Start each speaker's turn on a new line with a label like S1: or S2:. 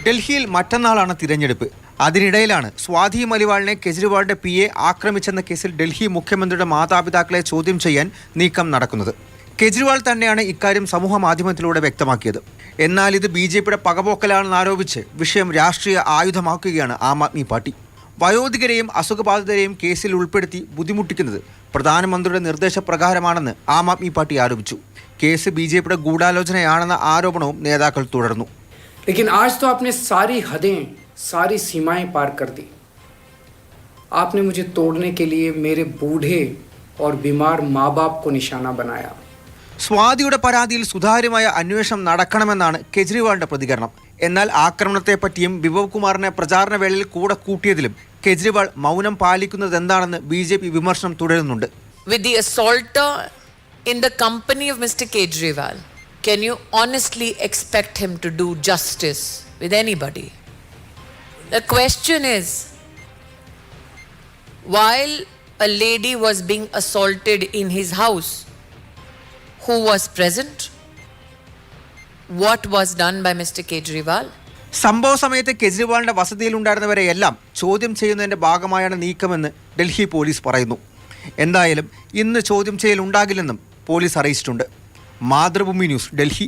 S1: ഡൽഹിയിൽ മറ്റന്നാളാണ് തിരഞ്ഞെടുപ്പ്. അതിനിടയിലാണ് സ്വാതി മലിവാളിനെ കെജ്രിവാളിന്റെ PA ആക്രമിച്ചെന്ന കേസിൽ ഡൽഹി മുഖ്യമന്ത്രിയുടെ മാതാപിതാക്കളെ ചോദ്യം ചെയ്യാൻ നീക്കം നടക്കുന്നത്. കെജ്രിവാൾ തന്നെയാണ് ഇക്കാര്യം സമൂഹ മാധ്യമത്തിലൂടെ വ്യക്തമാക്കിയത്. എന്നാൽ ഇത് BJPയുടെ പകപോക്കലാണെന്ന് ആരോപിച്ച് വിഷയം രാഷ്ട്രീയ ആയുധമാക്കുകയാണ് ആം ആദ്മി പാർട്ടി. വയോധികരെയും അസുഖബാധിതരെയും കേസിൽ ഉൾപ്പെടുത്തി ബുദ്ധിമുട്ടിക്കുന്നത് പ്രധാനമന്ത്രിയുടെ നിർദ്ദേശപ്രകാരമാണെന്ന് ആം ആദ്മി പാർട്ടി ആരോപിച്ചു. കേസ് BJPയുടെ ഗൂഢാലോചനയാണെന്ന ആരോപണവും നേതാക്കൾ തുടർന്നു.
S2: लेकिन आज तो आपने सारी हदें, सारी सीमाएं पार कर दी. आपने मुझे तोड़ने के लिए मेरे बूढ़े और बीमार माँ बाप को निशाना बनाया.
S1: സ്വാതിയുടെ പരാതിയിൽ സുതാര്യമായ അന്വേഷണം നടക്കണമെന്നാണ് കെജ്രിവാളിന്റെ പ്രതികരണം. എന്നാൽ ആക്രമണത്തെപ്പറ്റിയും വിഭവ് കുമാറിനെ പ്രചാരണ വേളയിൽ കൂടെ കൂട്ടിയതിലും കെജ്രിവാൾ മൗനം പാലിക്കുന്നത് എന്താണെന്ന് BJP വിമർശനം തുടരുന്നുണ്ട്.
S3: With the assaulter in the company of Mr. Kejriwal, can you honestly expect him to do justice with anybody? The question is, while a lady was being assaulted in his house, who was present? What was done by Mr. Kejriwal?
S1: സംഭവ സമയത്ത് കെജ്രിവാളിന്റെ വസതിയിലുണ്ടായിരുന്നവരെയെല്ലാം ചോദ്യം ചെയ്യുന്നതിന്റെ ഭാഗമായാണ് നീക്കമെന്ന് Delhi police പറയുന്നു. എന്തായാലും ഇന്ന് ചോദ്യം ചെയ്യൽ ഉണ്ടാകില്ലെന്നും പോലീസ് അറിയിച്ചിട്ടുണ്ട്. മാതൃഭൂമി ന്യൂസ്, ഡൽഹി.